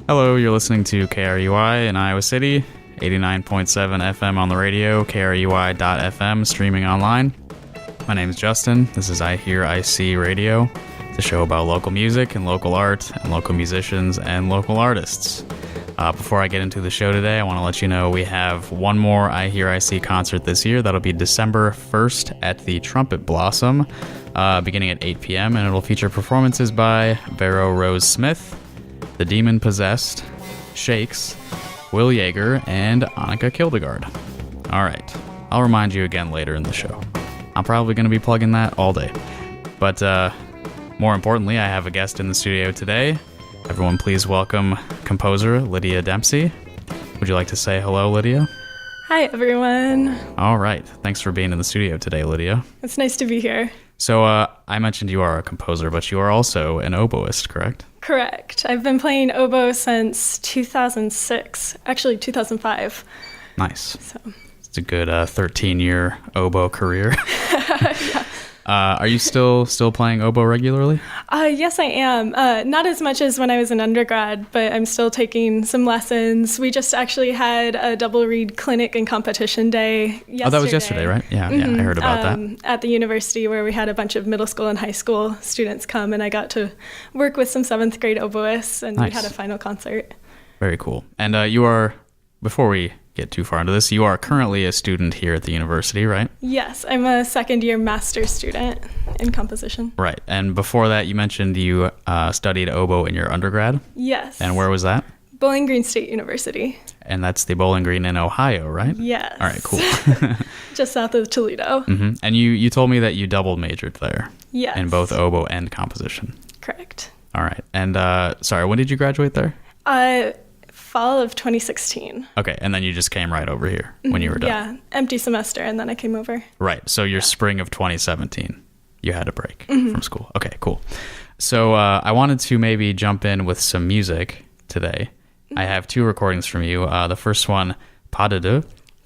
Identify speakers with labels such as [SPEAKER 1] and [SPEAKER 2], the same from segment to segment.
[SPEAKER 1] Hello, you're listening to KRUI in Iowa City, 89.7 FM on the radio, KRUI.FM, streaming online. My name is Justin. This is iHearIC Radio. It's a show about local music and local art and local musicians and local artists. Before I get into the show today, I want to let you know we have one more iHearIC concert this year. That'll be December 1st at the Trumpet Blossom, beginning at 8 p.m., and it'll feature performances by Vero Rose Smith, The Demon Possessed, Shakes, Will Yeager, and Annika Kildegard. All right, I'll remind you again later in the show. I'm probably going to be plugging that all day. But more importantly, I have a guest in the studio today. Everyone please welcome composer Lydia Dempsey. Would you like to say hello, Lydia?
[SPEAKER 2] Hi, everyone.
[SPEAKER 1] All right. Thanks for being in the studio today, Lydia.
[SPEAKER 2] It's nice to be here.
[SPEAKER 1] So I mentioned you are a composer, but you are also an oboist, correct?
[SPEAKER 2] Correct. I've been playing oboe since 2006, actually 2005.
[SPEAKER 1] Nice.
[SPEAKER 2] So.
[SPEAKER 1] It's a good 13-year oboe career.
[SPEAKER 2] Yeah.
[SPEAKER 1] Are you still playing oboe regularly?
[SPEAKER 2] Yes, I am. Not as much as when I was an undergrad, but I'm still taking some lessons. We just actually had a double reed clinic and competition day yesterday.
[SPEAKER 1] Oh, that was yesterday, right? Yeah, yeah, I heard about that.
[SPEAKER 2] At the university where we had a bunch of middle school and high school students come, and I got to work with some 7th grade oboists, and
[SPEAKER 1] Nice.
[SPEAKER 2] we had a final concert.
[SPEAKER 1] Very cool. And you are, before we get too far into this, you are currently a student here at the university, right?
[SPEAKER 2] Yes, I'm a second-year master's student in composition.
[SPEAKER 1] Right. And before that, you mentioned you studied oboe in your undergrad.
[SPEAKER 2] Yes.
[SPEAKER 1] And where was that?
[SPEAKER 2] Bowling Green State University.
[SPEAKER 1] And that's the Bowling Green in Ohio, right?
[SPEAKER 2] Yes.
[SPEAKER 1] All right, cool.
[SPEAKER 2] Just south of Toledo.
[SPEAKER 1] Mm-hmm. And you told me that you double majored there.
[SPEAKER 2] Yes.
[SPEAKER 1] In both oboe and composition.
[SPEAKER 2] Correct.
[SPEAKER 1] All right. And sorry, when did you graduate there?
[SPEAKER 2] Fall of 2016.
[SPEAKER 1] Okay, and then you just came right over here when you were done.
[SPEAKER 2] Yeah, empty semester, and then I came over.
[SPEAKER 1] Right, so your spring of 2017, you had a break from school. Okay, cool. So I wanted to maybe jump in with some music today. I have 2 recordings from you. The first one, Pas de deux.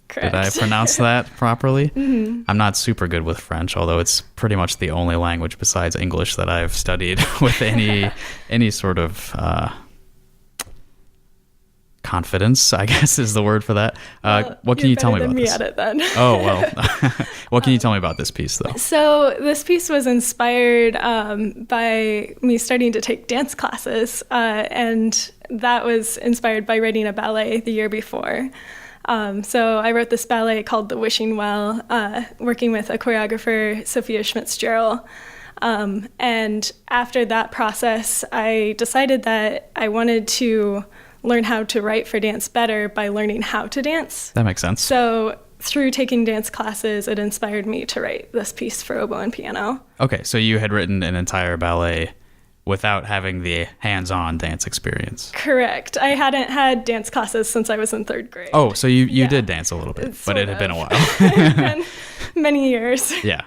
[SPEAKER 2] Correct.
[SPEAKER 1] Did I pronounce that properly? I'm not super good with French, although it's pretty much the only language besides English that I've studied with any sort of confidence, I guess is the word for that. What can you tell me about this?
[SPEAKER 2] You're better than me at it then.
[SPEAKER 1] Oh, well. What can you tell me about this piece, though?
[SPEAKER 2] So this piece was inspired by me starting to take dance classes, and that was inspired by writing a ballet the year before. So I wrote this ballet called The Wishing Well, working with a choreographer, Sophia Schmitz-Gerald. And after that process, I decided that I wanted to learn how to write for dance better by learning how to dance.
[SPEAKER 1] That makes sense.
[SPEAKER 2] So through taking dance classes, it inspired me to write this piece for oboe and piano.
[SPEAKER 1] Okay, so you had written an entire ballet without having the hands-on dance experience.
[SPEAKER 2] Correct. I hadn't had dance classes since I was in 3rd grade.
[SPEAKER 1] Oh, so you did dance a little bit, but it had been a while.
[SPEAKER 2] It's been many years.
[SPEAKER 1] Yeah.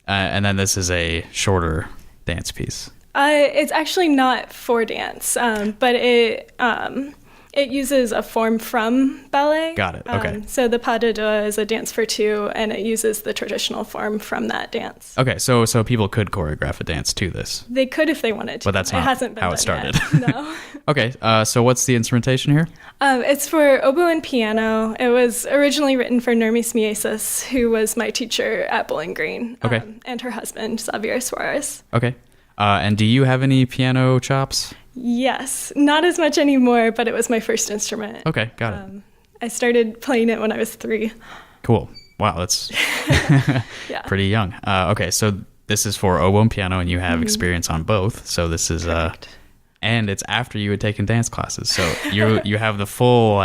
[SPEAKER 1] And then this is a shorter dance piece.
[SPEAKER 2] It's actually not for dance, but it uses a form from ballet.
[SPEAKER 1] Got it. Okay.
[SPEAKER 2] So the pas de deux is a dance for 2, and it uses the traditional form from that dance.
[SPEAKER 1] Okay, so people could choreograph a dance to this.
[SPEAKER 2] They could if they wanted to.
[SPEAKER 1] But that's not
[SPEAKER 2] hasn't been
[SPEAKER 1] how it
[SPEAKER 2] done
[SPEAKER 1] started.
[SPEAKER 2] Yet. No.
[SPEAKER 1] Okay, so what's the instrumentation here?
[SPEAKER 2] It's for oboe and piano. It was originally written for Nermis Miesis, who was my teacher at Bowling Green.
[SPEAKER 1] Okay.
[SPEAKER 2] And her husband, Xavier Suarez.
[SPEAKER 1] Okay. And do you have any piano chops?
[SPEAKER 2] Yes, not as much anymore, but it was my first instrument.
[SPEAKER 1] Okay, got it.
[SPEAKER 2] I started playing it when I was 3.
[SPEAKER 1] Cool. Wow, that's
[SPEAKER 2] Yeah.
[SPEAKER 1] pretty young. Okay, so this is for oboe and piano, and you have experience on both. So this is, and it's after you had taken dance classes. So you have the full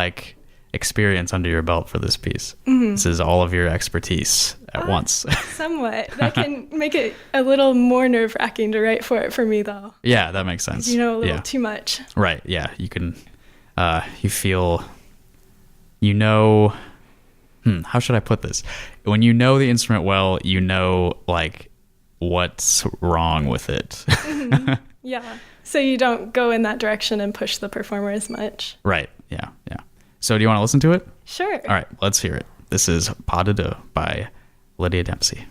[SPEAKER 1] experience under your belt for this piece. This is all of your expertise at once.
[SPEAKER 2] Somewhat. That can make it a little more nerve-wracking to write for me, though.
[SPEAKER 1] Yeah, that makes sense.
[SPEAKER 2] A little too much.
[SPEAKER 1] Right, yeah. You can, you feel, how should I put this? When you know the instrument well, what's wrong with it.
[SPEAKER 2] Yeah. So you don't go in that direction and push the performer as much.
[SPEAKER 1] Right, yeah. So do you want to listen to it?
[SPEAKER 2] Sure.
[SPEAKER 1] All right, let's hear it. This is Pas de deux by Lydia Dempsey.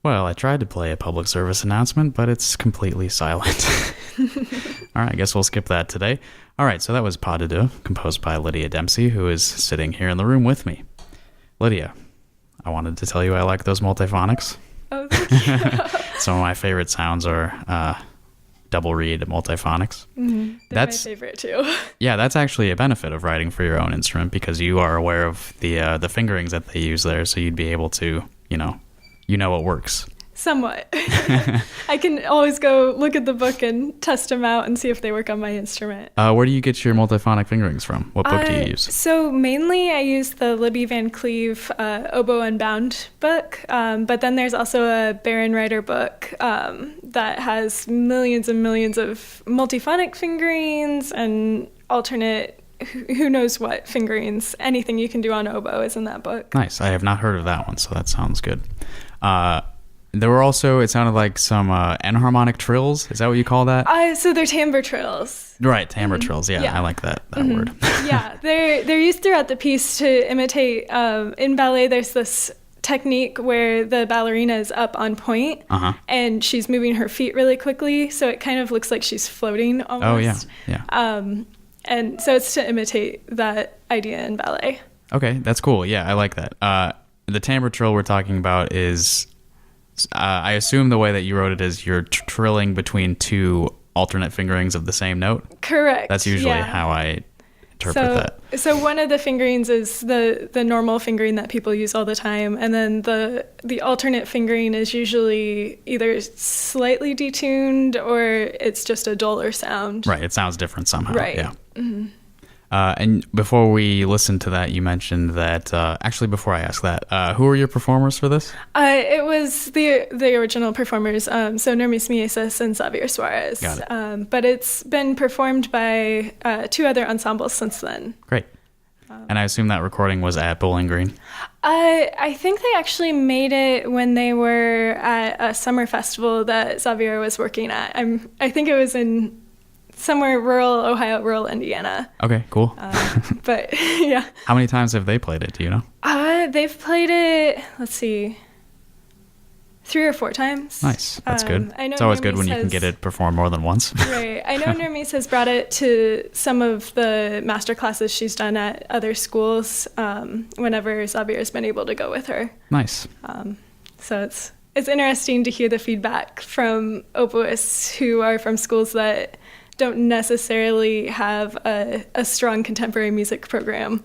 [SPEAKER 1] Well, I tried to play a public service announcement, but it's completely silent. All right, I guess we'll skip that today. All right, so that was Pas de Deux, composed by Lydia Dempsey, who is sitting here in the room with me. Lydia, I wanted to tell you I like those multiphonics.
[SPEAKER 2] Oh, thank you.
[SPEAKER 1] Some of my favorite sounds are double reed multiphonics.
[SPEAKER 2] Mm-hmm. That's my favorite too.
[SPEAKER 1] Yeah, that's actually a benefit of writing for your own instrument because you are aware of the fingerings that they use there, so you'd be able to, you know what works.
[SPEAKER 2] Somewhat. I can always go look at the book and test them out and see if they work on my instrument.
[SPEAKER 1] Where do you get your multiphonic fingerings from? What book do you use?
[SPEAKER 2] So mainly I use the Libby Van Cleve Oboe Unbound book, but then there's also a Baron Reiter book that has millions and millions of multiphonic fingerings and alternate who knows what fingerings. Anything you can do on oboe is in that book.
[SPEAKER 1] Nice. I have not heard of that one, so that sounds good. There were also, it sounded like some enharmonic trills. Is that what you call that?
[SPEAKER 2] So they're timbre trills.
[SPEAKER 1] Right, timbre trills. Yeah, I like that word.
[SPEAKER 2] Yeah, they're used throughout the piece to imitate. In ballet, there's this technique where the ballerina is up on point and she's moving her feet really quickly, so it kind of looks like she's floating almost. Oh, yeah. And so it's to imitate that idea in ballet.
[SPEAKER 1] Okay, that's cool. Yeah, I like that. The timbre trill we're talking about is... I assume the way that you wrote it is you're trilling between two alternate fingerings of the same note?
[SPEAKER 2] Correct.
[SPEAKER 1] That's usually how I interpret that.
[SPEAKER 2] So one of the fingerings is the normal fingering that people use all the time, and then the alternate fingering is usually either slightly detuned or it's just a duller sound.
[SPEAKER 1] Right, it sounds different somehow.
[SPEAKER 2] Right.
[SPEAKER 1] Yeah. Mm-hmm. And before we listen to that, you mentioned that, actually before I ask that, who are your performers for this?
[SPEAKER 2] It was the original performers, so Nermis Mieses and Xavier Suarez.
[SPEAKER 1] Got it.
[SPEAKER 2] But it's been performed by two other ensembles since then.
[SPEAKER 1] Great. And I assume that recording was at Bowling Green?
[SPEAKER 2] I think they actually made it when they were at a summer festival that Xavier was working at. I think it was in... somewhere rural Ohio, rural Indiana.
[SPEAKER 1] Okay, cool.
[SPEAKER 2] But yeah.
[SPEAKER 1] How many times have they played it? Do you know?
[SPEAKER 2] They've played it, let's see, 3 or 4 times.
[SPEAKER 1] Nice. That's good.
[SPEAKER 2] I know
[SPEAKER 1] it's always
[SPEAKER 2] Nermis
[SPEAKER 1] good when you can get it performed more than once.
[SPEAKER 2] Right. I know Nermis has brought it to some of the master classes she's done at other schools whenever Xavier's been able to go with her.
[SPEAKER 1] Nice.
[SPEAKER 2] So it's interesting to hear the feedback from oboists who are from schools that don't necessarily have a strong contemporary music program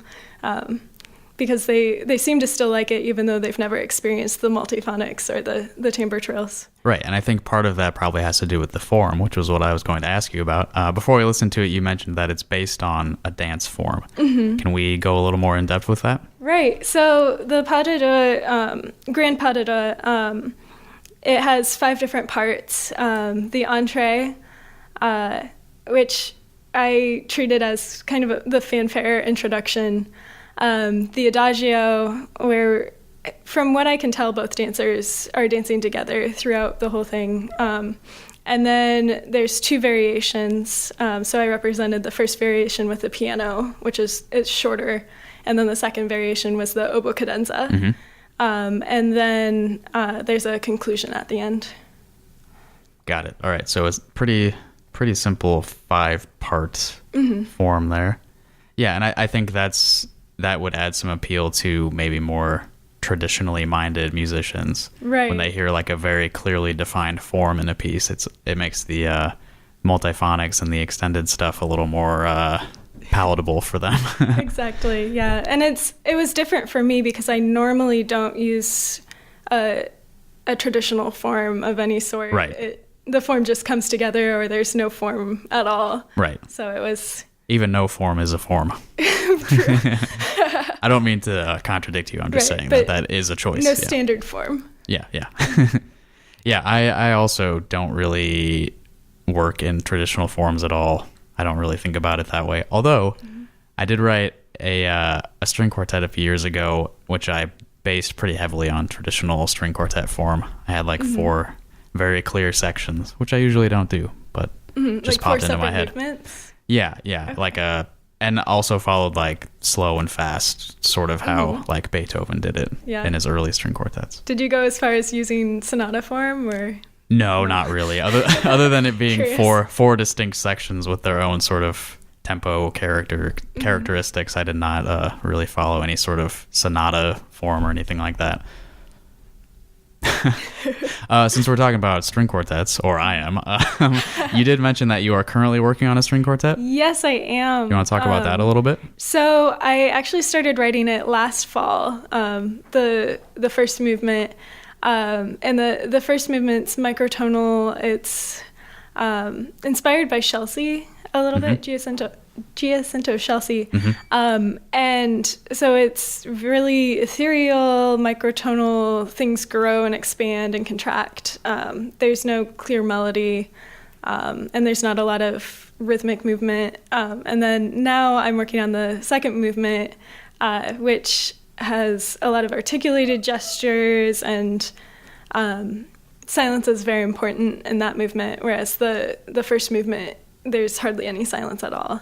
[SPEAKER 2] because they seem to still like it even though they've never experienced the multiphonics or the timbre trills.
[SPEAKER 1] Right, and I think part of that probably has to do with the form, which was what I was going to ask you about. Before we listen to it, you mentioned that it's based on a dance form. Mm-hmm. Can we go a little more in depth with that? Right,
[SPEAKER 2] so the Pas de Deux, Grand Pas de Deux, it has 5 different parts. The entrée, which I treated as kind of the fanfare introduction. The adagio, where from what I can tell, both dancers are dancing together throughout the whole thing. And then there's 2 variations. So I represented the first variation with the piano, which it's shorter. And then the second variation was the oboe cadenza. Mm-hmm. And then there's a conclusion at the end.
[SPEAKER 1] Got it. All right. So it's pretty simple 5-part form there. Yeah, and I think that would add some appeal to maybe more traditionally minded musicians.
[SPEAKER 2] Right.
[SPEAKER 1] When they hear like a very clearly defined form in a piece, it makes the multiphonics and the extended stuff a little more palatable for them.
[SPEAKER 2] Exactly. Yeah, and it was different for me because I normally don't use a traditional form of any sort.
[SPEAKER 1] Right.
[SPEAKER 2] The form just comes together or there's no form at all.
[SPEAKER 1] Right.
[SPEAKER 2] So it was...
[SPEAKER 1] Even no form is a form. I don't mean to contradict you. I'm just saying that is a choice.
[SPEAKER 2] No standard form.
[SPEAKER 1] Yeah. Yeah, I also don't really work in traditional forms at all. I don't really think about it that way. Although I did write a string quartet a few years ago, which I based pretty heavily on traditional string quartet form. I had like 4 very clear sections, which I usually don't do, but just
[SPEAKER 2] like
[SPEAKER 1] popped
[SPEAKER 2] 4
[SPEAKER 1] into my head.
[SPEAKER 2] Movements?
[SPEAKER 1] Yeah, okay. Like a And also followed like slow and fast, sort of how like Beethoven did it in his early string quartets.
[SPEAKER 2] Did you go as far as using sonata form, or?
[SPEAKER 1] No, not really. Other than it being four distinct sections with their own sort of tempo characteristics, I did not really follow any sort of sonata form or anything like that. Since we're talking about string quartets, or I am, you did mention that you are currently working on a string quartet.
[SPEAKER 2] Yes, I am.
[SPEAKER 1] You want to talk about that a little bit?
[SPEAKER 2] So I actually started writing it last fall, the first movement, and the first movement's microtonal. It's inspired by Chelsea a little bit, Giacinto Chelsea. And so it's really ethereal, microtonal, things grow and expand and contract. There's no clear melody, and there's not a lot of rhythmic movement. And then now I'm working on the second movement, which has a lot of articulated gestures, and silence is very important in that movement, whereas the first movement, there's hardly any silence at all.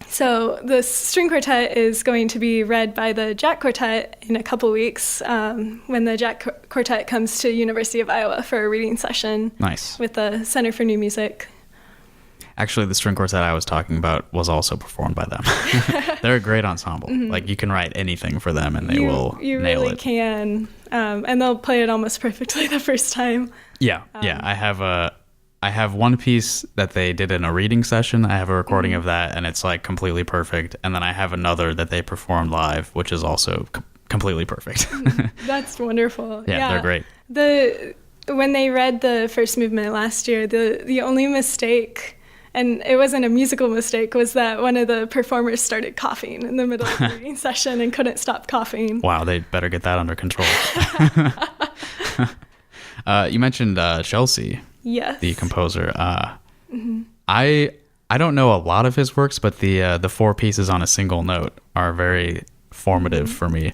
[SPEAKER 2] So the string quartet is going to be read by the Jack Quartet in a couple weeks, when the Jack Quartet comes to University of Iowa for a reading session.
[SPEAKER 1] Nice. With
[SPEAKER 2] the Center for New Music.
[SPEAKER 1] Actually, the string quartet I was talking about was also performed by them. They're a great ensemble. Like, you can write anything for them and they will nail it. You really
[SPEAKER 2] can. And they'll play it almost perfectly the first time.
[SPEAKER 1] Yeah. I have one piece that they did in a reading session. I have a recording of that, and it's like completely perfect. And then I have another that they performed live, which is also completely perfect.
[SPEAKER 2] That's wonderful.
[SPEAKER 1] Yeah, they're great.
[SPEAKER 2] When they read the first movement last year, the only mistake, and it wasn't a musical mistake, was that one of the performers started coughing in the middle of the reading session and couldn't stop coughing.
[SPEAKER 1] Wow, they better get that under control. You mentioned Chelsea.
[SPEAKER 2] Yes.
[SPEAKER 1] The composer. I don't know a lot of his works, but the four pieces on a single note are very formative for me,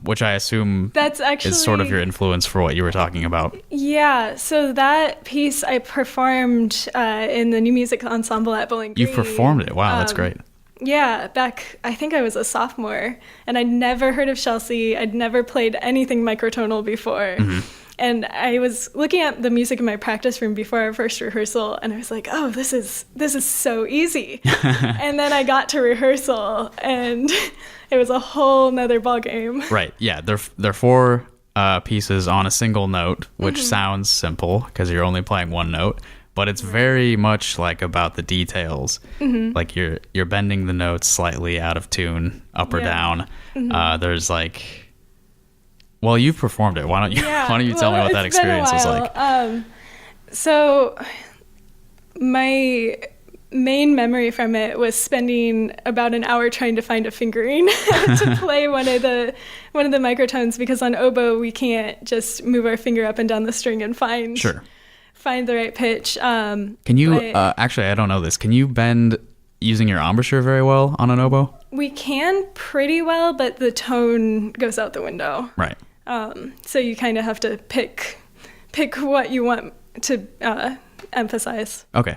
[SPEAKER 1] which I assume is sort of your influence for what you were talking about. Yeah,
[SPEAKER 2] so that piece I performed in the New Music Ensemble at Bowling Green.
[SPEAKER 1] You performed it? Wow, that's great.
[SPEAKER 2] Yeah, back, I think I was a sophomore, and I'd never heard of Chelsea. I'd never played anything microtonal before. And I was looking at the music in my practice room before our first rehearsal, and I was like, oh, this is so easy. And then I got to rehearsal, and it was a whole nother ballgame.
[SPEAKER 1] Right, yeah. They're four pieces on a single note, which sounds simple because you're only playing one note, but it's very much like about the details. Like you're bending the notes slightly out of tune, up or down. There's like... Well, you've performed it. Why don't you tell me what that experience was like?
[SPEAKER 2] So my main memory from it was spending about an hour trying to find a fingering to play one of the microtones, because on oboe we can't just move our finger up and down the string and find the right pitch.
[SPEAKER 1] Can you actually, I don't know this. Can you bend using your embouchure very well on an oboe?
[SPEAKER 2] We can pretty well, but the tone goes out the window.
[SPEAKER 1] Right.
[SPEAKER 2] So you kind of have to pick what you want to emphasize.
[SPEAKER 1] Okay.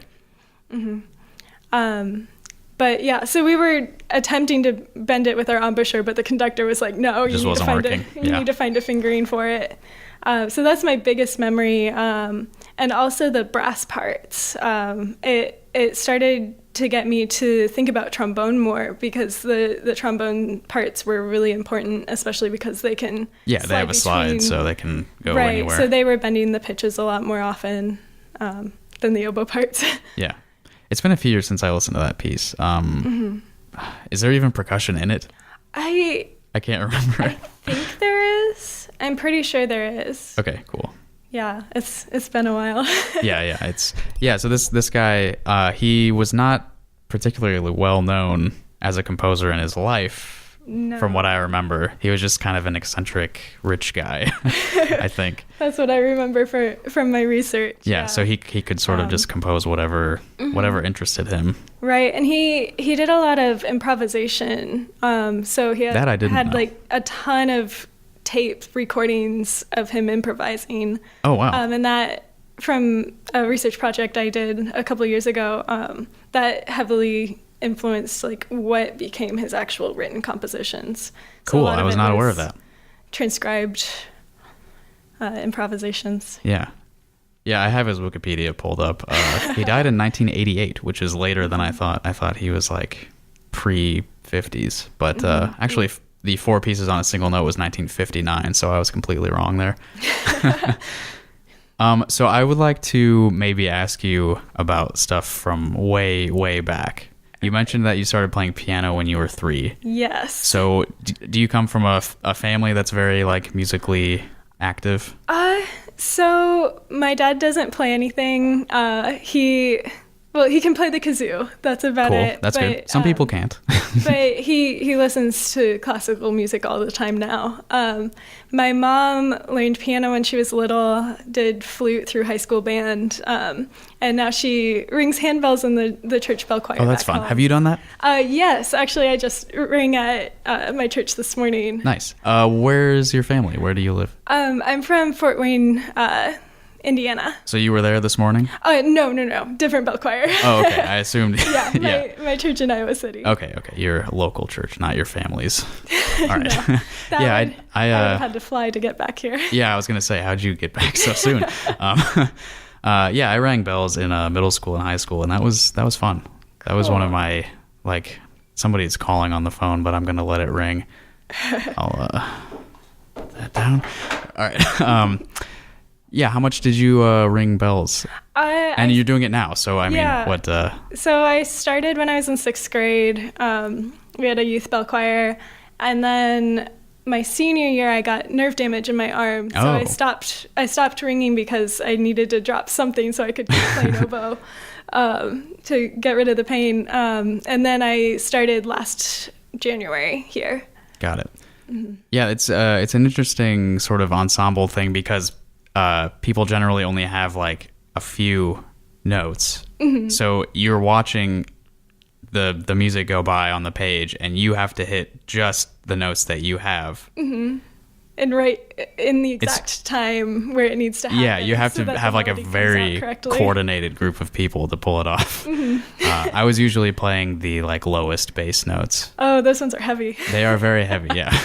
[SPEAKER 2] But yeah, so we were attempting to bend it with our embouchure, but the conductor was like, no, you need to find a fingering for it. So that's my biggest memory. And also the brass parts. It started to get me to think about trombone more, because the trombone parts were really important, especially because they can
[SPEAKER 1] they have a slide, so they can go anywhere.
[SPEAKER 2] So they were bending the pitches a lot more often than the oboe parts.
[SPEAKER 1] Yeah. It's been a few years since I listened to that piece. Is there even percussion in it? I can't remember.
[SPEAKER 2] I think there is. I'm pretty sure there is.
[SPEAKER 1] Okay, cool.
[SPEAKER 2] Yeah, it's been a while.
[SPEAKER 1] So this guy, he was not particularly well known as a composer in his life. No. From what I remember, he was just kind of an eccentric rich guy, I think.
[SPEAKER 2] That's what I remember from my research.
[SPEAKER 1] Yeah, so he could sort of just compose whatever interested him.
[SPEAKER 2] Right, and he did a lot of improvisation. So he had like a ton of tape recordings of him improvising.
[SPEAKER 1] Oh, wow.
[SPEAKER 2] And that, from a research project I did a couple years ago, that heavily influenced like what became his actual written compositions.
[SPEAKER 1] Cool. I was not aware of that.
[SPEAKER 2] Transcribed improvisations.
[SPEAKER 1] Yeah. Yeah, I have his Wikipedia pulled up. He died in 1988, which is later than I thought. I thought he was like pre-50s. But actually, the 4 Pieces on a Single Note was 1959, so I was completely wrong there. So I would like to maybe ask you about stuff from way, way back. You mentioned that you started playing piano when you were 3.
[SPEAKER 2] Yes.
[SPEAKER 1] So do you come from a family that's very like musically active?
[SPEAKER 2] So my dad doesn't play anything. He can play the kazoo. That's about
[SPEAKER 1] cool.
[SPEAKER 2] it.
[SPEAKER 1] That's good. Some people can't.
[SPEAKER 2] But he listens to classical music all the time now. My mom learned piano when she was little, did flute through high school band, and now she rings handbells in the church bell choir.
[SPEAKER 1] Oh, that's fun. Have you done that?
[SPEAKER 2] Yes, actually, I just rang at my church this morning.
[SPEAKER 1] Nice. Where's your family? Where do you live?
[SPEAKER 2] I'm from Fort Wayne, Indiana.
[SPEAKER 1] So you were there this morning?
[SPEAKER 2] No. Different bell choir.
[SPEAKER 1] Oh, okay. I assumed.
[SPEAKER 2] Yeah, my church in Iowa City.
[SPEAKER 1] Okay. Your local church, not your family's. All right.
[SPEAKER 2] No,
[SPEAKER 1] I
[SPEAKER 2] had to fly to get back here.
[SPEAKER 1] Yeah, I was going to say, how'd you get back so soon? I rang bells in middle school and high school, and that was fun. That was one of my, like, somebody's calling on the phone, but I'm going to let it ring. I'll put that down. All right. Yeah, how much did you ring bells? And you're doing it now, so I mean, what?
[SPEAKER 2] So I started when I was in 6th grade. We had a youth bell choir, and then my senior year, I got nerve damage in my arm, so I stopped ringing because I needed to drop something so I could keep playing oboe to get rid of the pain. And then I started last January here.
[SPEAKER 1] Got it. Mm-hmm. Yeah, it's an interesting sort of ensemble thing because people generally only have like a few notes. Mm-hmm. So you're watching the music go by on the page and you have to hit just the notes that you have. Mm-hmm. And
[SPEAKER 2] right in the exact time where it needs to happen.
[SPEAKER 1] Yeah, you have to have like a very coordinated group of people to pull it off. Mm-hmm. I was usually playing the like lowest bass notes.
[SPEAKER 2] Oh, those ones are heavy.
[SPEAKER 1] They are very heavy, yeah.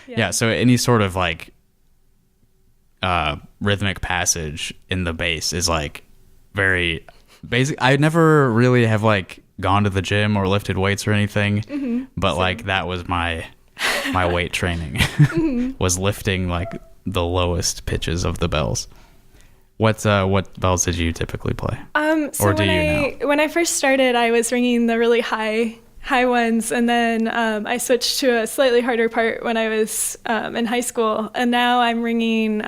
[SPEAKER 1] Yeah, so any sort of like rhythmic passage in the bass is like very basic. I never really have like gone to the gym or lifted weights or anything, mm-hmm. but like that was my weight training mm-hmm. was lifting like the lowest pitches of the bells. What bells did you typically play?
[SPEAKER 2] So when I first started, I was ringing the really high ones, and then I switched to a slightly harder part when I was in high school, and now I'm ringing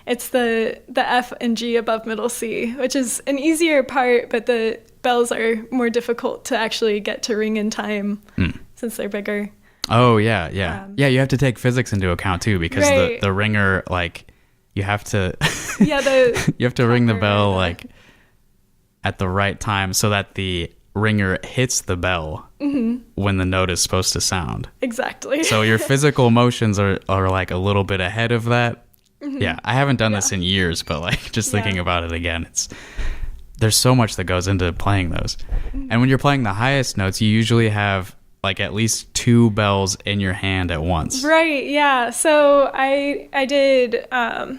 [SPEAKER 2] it's the F and G above middle C, which is an easier part, but the bells are more difficult to actually get to ring in time since they're bigger.
[SPEAKER 1] Oh yeah. You have to take physics into account too, because right. the ringer, like you have to you have to ring the bell like at the right time so that the ringer hits the bell mm-hmm. when the note is supposed to sound.
[SPEAKER 2] Exactly.
[SPEAKER 1] So your physical motions are like a little bit ahead of that. Mm-hmm. Yeah, I haven't done this in years, but like just thinking about it again, there's so much that goes into playing those. Mm-hmm. And when you're playing the highest notes, you usually have like at least 2 bells in your hand at once.
[SPEAKER 2] Right, yeah. So I did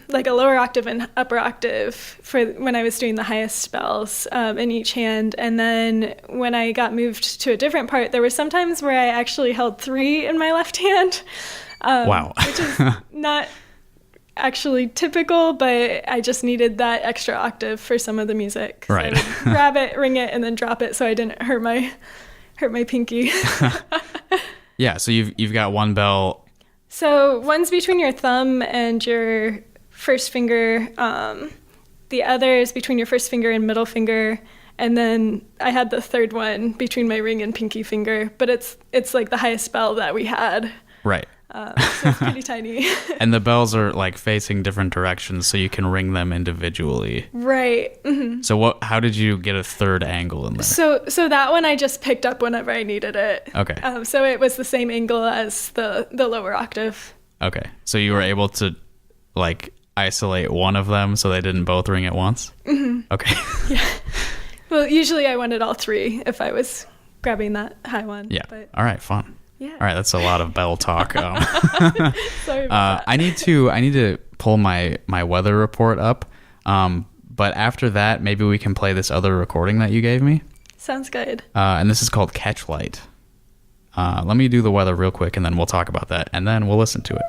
[SPEAKER 2] like a lower octave and upper octave for when I was doing the highest bells in each hand. And then when I got moved to a different part, there were some times where I actually held 3 in my left hand.
[SPEAKER 1] Wow.
[SPEAKER 2] Which is not actually typical, but I just needed that extra octave for some of the music.
[SPEAKER 1] Right.
[SPEAKER 2] So I would grab it, ring it, and then drop it so I didn't hurt my pinky.
[SPEAKER 1] Yeah, so you've got one bell.
[SPEAKER 2] So one's between your thumb and your first finger. The other is between your first finger and middle finger. And then I had the third one between my ring and pinky finger. But it's like the highest bell that we had.
[SPEAKER 1] Right.
[SPEAKER 2] So it's pretty tiny.
[SPEAKER 1] And the bells are like facing different directions, so you can ring them individually.
[SPEAKER 2] Right. Mm-hmm.
[SPEAKER 1] So how did you get a third angle in there?
[SPEAKER 2] So that one I just picked up whenever I needed it.
[SPEAKER 1] Okay.
[SPEAKER 2] So it was the same angle as the lower octave.
[SPEAKER 1] Okay. So you were able to like isolate one of them so they didn't both ring at once?
[SPEAKER 2] Mm-hmm.
[SPEAKER 1] Okay.
[SPEAKER 2] Yeah. Well, usually I wanted all three if I was grabbing that high one.
[SPEAKER 1] Yeah.
[SPEAKER 2] But
[SPEAKER 1] All right, fun.
[SPEAKER 2] yeah.
[SPEAKER 1] All right, that's a lot of bell talk.
[SPEAKER 2] Sorry about that.
[SPEAKER 1] I need to pull my weather report up. But after that, maybe we can play this other recording that you gave me.
[SPEAKER 2] Sounds good.
[SPEAKER 1] And this is called Catch Light. Let me do the weather real quick, and then we'll talk about that, and then we'll listen to it.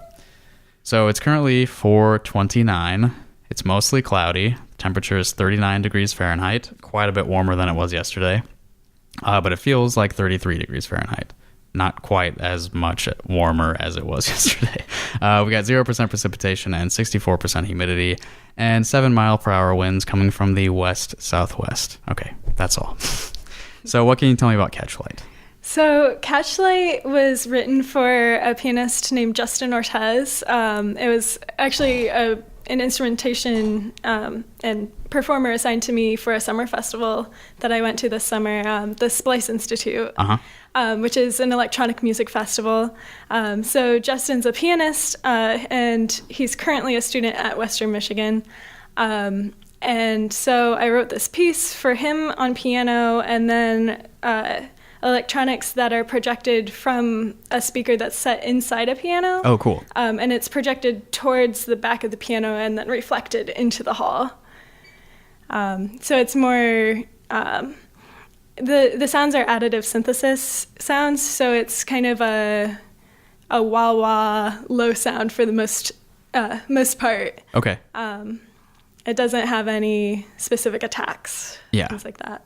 [SPEAKER 1] So it's currently 4:29. It's mostly cloudy. Temperature is 39 degrees Fahrenheit, quite a bit warmer than it was yesterday. But it feels like 33 degrees Fahrenheit. Not quite as much warmer as it was yesterday. We got 0% precipitation and 64% humidity and 7-mile-per-hour winds coming from the west-southwest. Okay, that's all. So what can you tell me about Catch Light?
[SPEAKER 2] So Catch Light was written for a pianist named Justin Ortez. It was actually an instrumentation and performer assigned to me for a summer festival that I went to this summer, the Splice Institute, which is an electronic music festival. So Justin's a pianist, and he's currently a student at Western Michigan. And so I wrote this piece for him on piano, and then electronics that are projected from a speaker that's set inside a piano.
[SPEAKER 1] Oh, cool.
[SPEAKER 2] And it's projected towards the back of the piano and then reflected into the hall. So it's more, the sounds are additive synthesis sounds, so it's kind of a wah-wah low sound for the most part.
[SPEAKER 1] Okay.
[SPEAKER 2] It doesn't have any specific attacks, things like that.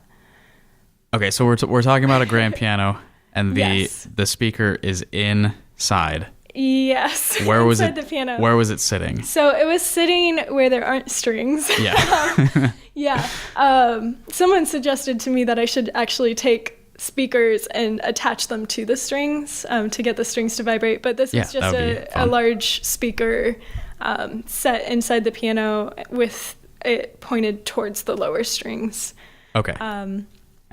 [SPEAKER 1] Okay, so we're talking about a grand piano, and
[SPEAKER 2] Yes.
[SPEAKER 1] the speaker is inside.
[SPEAKER 2] Yes.
[SPEAKER 1] Where was
[SPEAKER 2] inside
[SPEAKER 1] it?
[SPEAKER 2] the piano.
[SPEAKER 1] Where was it sitting?
[SPEAKER 2] So it was sitting where there aren't strings.
[SPEAKER 1] Yeah.
[SPEAKER 2] Yeah. Someone suggested to me that I should actually take speakers and attach them to the strings to get the strings to vibrate. But this is just a large speaker set inside the piano with it pointed towards the lower strings.
[SPEAKER 1] Okay.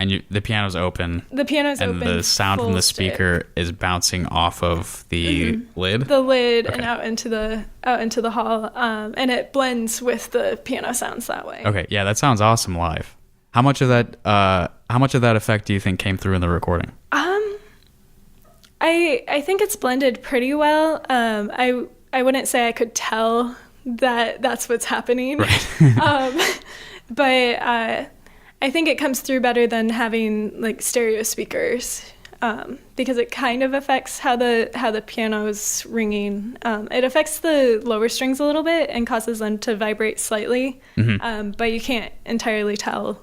[SPEAKER 1] And the piano's open.
[SPEAKER 2] The piano's open.
[SPEAKER 1] And the sound from the speaker is bouncing off of the lid?
[SPEAKER 2] The lid and out into the hall. And it blends with the piano sounds that way.
[SPEAKER 1] Okay, yeah, that sounds awesome live. How much of that effect do you think came through in the recording?
[SPEAKER 2] I think it's blended pretty well. I wouldn't say I could tell that that's what's happening.
[SPEAKER 1] Right.
[SPEAKER 2] But I think it comes through better than having like stereo speakers, because it kind of affects how the piano's ringing. It affects the lower strings a little bit and causes them to vibrate slightly, but you can't entirely tell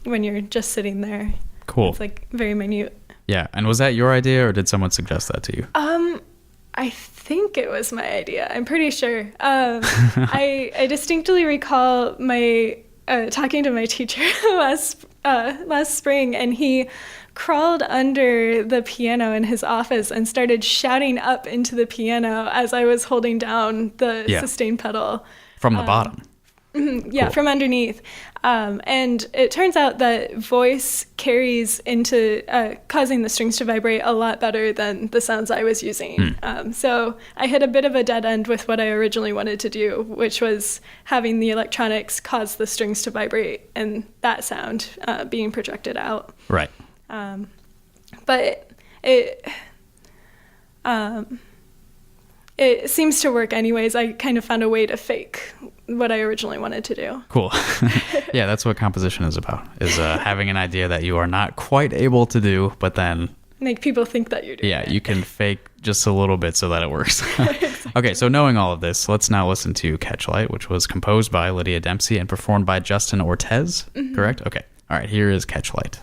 [SPEAKER 2] when you're just sitting there.
[SPEAKER 1] Cool.
[SPEAKER 2] It's like very minute.
[SPEAKER 1] Yeah, and was that your idea or did someone suggest that to you?
[SPEAKER 2] I think it was my idea. I'm pretty sure. I distinctly recall my talking to my teacher last spring, and he crawled under the piano in his office and started shouting up into the piano as I was holding down the sustain pedal.
[SPEAKER 1] From the bottom.
[SPEAKER 2] Yeah,
[SPEAKER 1] Cool.
[SPEAKER 2] from underneath. And it turns out that voice carries into causing the strings to vibrate a lot better than the sounds I was using. So I hit a bit of a dead end with what I originally wanted to do, which was having the electronics cause the strings to vibrate and that sound being projected out.
[SPEAKER 1] Right.
[SPEAKER 2] But it seems to work anyways. I kind of found a way to fake what I originally wanted to do.
[SPEAKER 1] Cool. Yeah, that's what composition is about, is having an idea that you are not quite able to do, but then...
[SPEAKER 2] Make people think that you're doing it.
[SPEAKER 1] you can fake just a little bit so that it works.
[SPEAKER 2] Exactly.
[SPEAKER 1] Okay, so knowing all of this, let's now listen to Catch Light, which was composed by Lydia Dempsey and performed by Justin Ortez, correct? Okay. All right, here is Catch Light.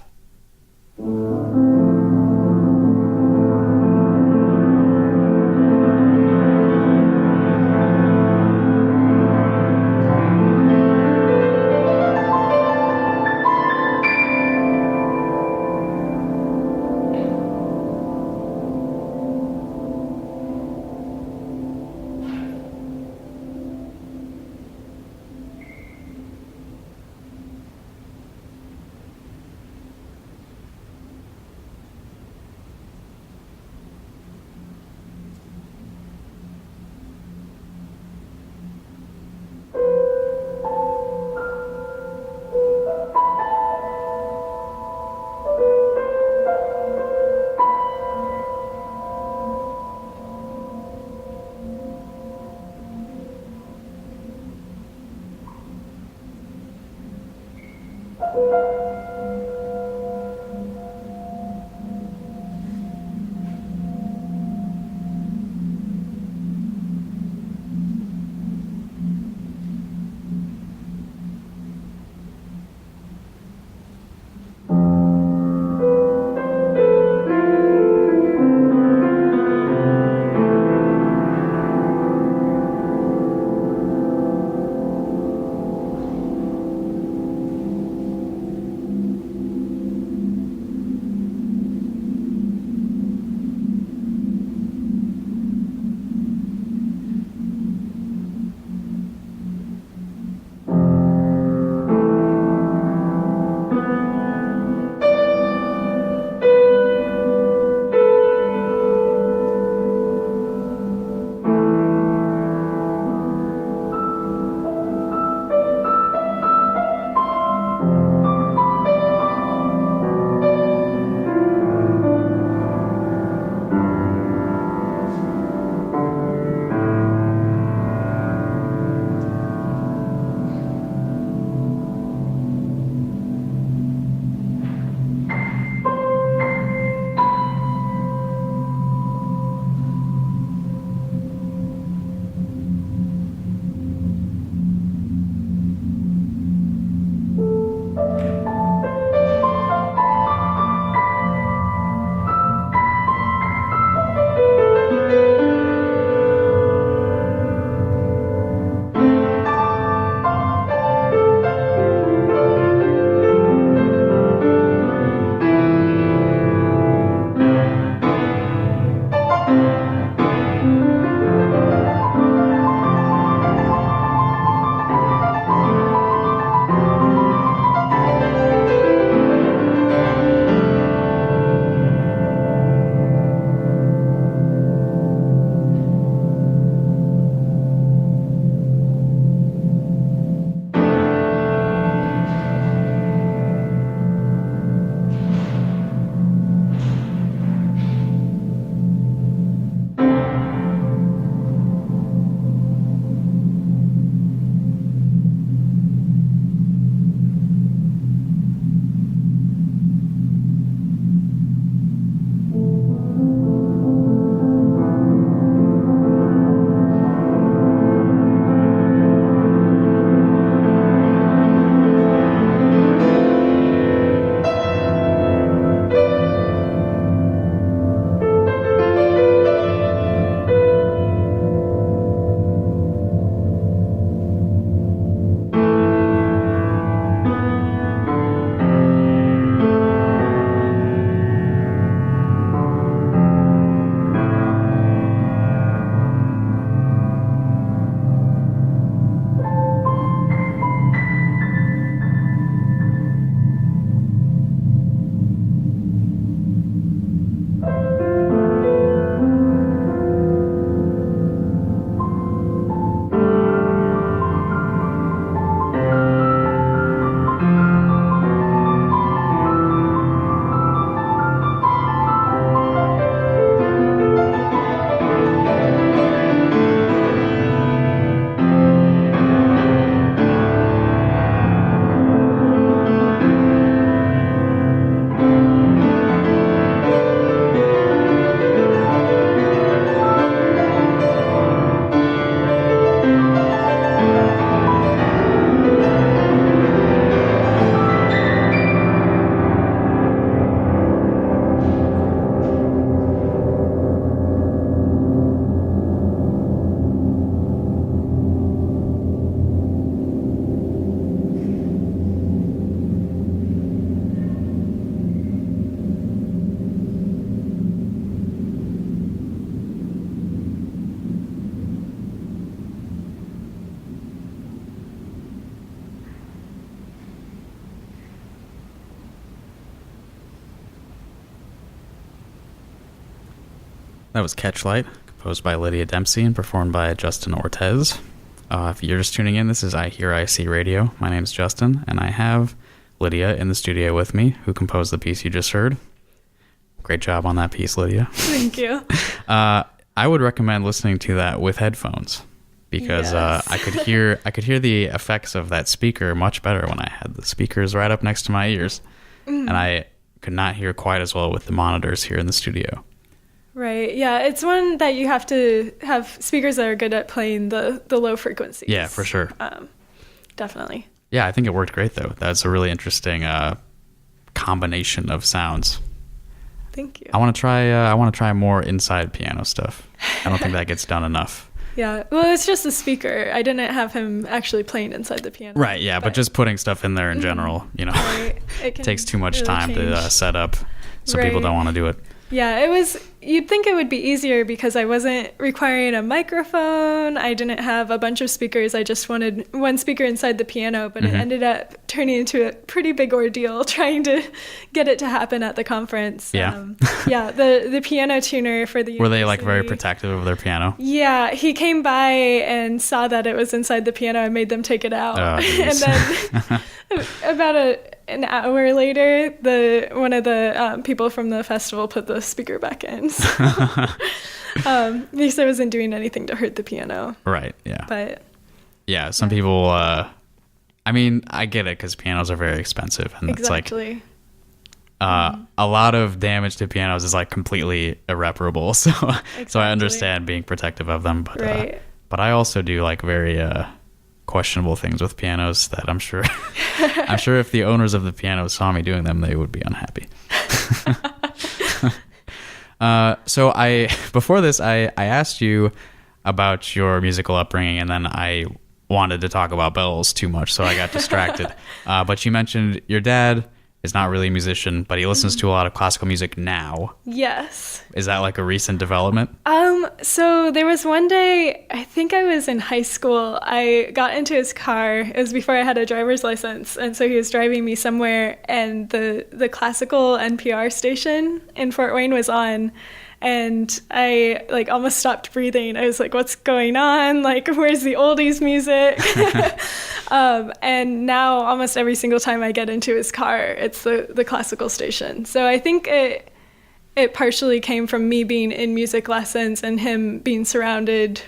[SPEAKER 1] That was Catchlight, composed by Lydia Dempsey and performed by Justin Ortez. If you're just tuning in, this is iHearIC Radio. My name's Justin, and I have Lydia in the studio with me, who composed the piece you just heard. Great job on that piece, Lydia.
[SPEAKER 2] Thank you.
[SPEAKER 1] I would recommend listening to that with headphones because
[SPEAKER 2] Yes.
[SPEAKER 1] I could hear the effects of that speaker much better when I had the speakers right up next to my ears, and I could not hear quite as well with the monitors here in the studio.
[SPEAKER 2] Right. Yeah, it's one that you have to have speakers that are good at playing the low frequencies.
[SPEAKER 1] Yeah, for sure.
[SPEAKER 2] Definitely.
[SPEAKER 1] Yeah, I think it worked great though. That's a really interesting combination of sounds.
[SPEAKER 2] Thank you.
[SPEAKER 1] I want to try more inside piano stuff. I don't think that gets done enough.
[SPEAKER 2] Yeah. Well, it's just a speaker. I didn't have him actually playing inside the piano.
[SPEAKER 1] Right. Yeah, but just putting stuff in there in general,
[SPEAKER 2] Right. It can
[SPEAKER 1] takes too much
[SPEAKER 2] really
[SPEAKER 1] time to
[SPEAKER 2] change.
[SPEAKER 1] set up, so people don't want to do it.
[SPEAKER 2] Yeah, you'd think it would be easier because I wasn't requiring a microphone. I didn't have a bunch of speakers. I just wanted one speaker inside the piano, but it ended up turning into a pretty big ordeal trying to get it to happen at the conference.
[SPEAKER 1] Yeah.
[SPEAKER 2] The piano tuner for the
[SPEAKER 1] Were they like very
[SPEAKER 2] university-
[SPEAKER 1] protective of their piano?
[SPEAKER 2] Yeah, he came by and saw that it was inside the piano and made them take it out.
[SPEAKER 1] Oh,
[SPEAKER 2] And then about an hour later, one of the people from the festival put the speaker back in. So, because I wasn't doing anything to hurt the piano.
[SPEAKER 1] Right. Yeah.
[SPEAKER 2] But
[SPEAKER 1] Yeah. Some people. I mean, I get it because pianos are very expensive, and
[SPEAKER 2] exactly.
[SPEAKER 1] it's like a lot of damage to pianos is like completely irreparable. So I understand being protective of them, but
[SPEAKER 2] Right.
[SPEAKER 1] but I also do like very questionable things with pianos that I'm sure if the owners of the pianos saw me doing them, they would be unhappy. So before this, I asked you about your musical upbringing, and then I wanted to talk about bells too much, so I got distracted. But you mentioned your dad is not really a musician, but he listens to a lot of classical music now.
[SPEAKER 2] Yes.
[SPEAKER 1] Is that like a recent development?
[SPEAKER 2] So there was one day, I think I was in high school, I got into his car. It was before I had a driver's license. And so he was driving me somewhere, and the classical NPR station in Fort Wayne was on. And I like almost stopped breathing. I was like, what's going on? Like, where's the oldies music? And now almost every single time I get into his car, it's the classical station. So I think it partially came from me being in music lessons and him being surrounded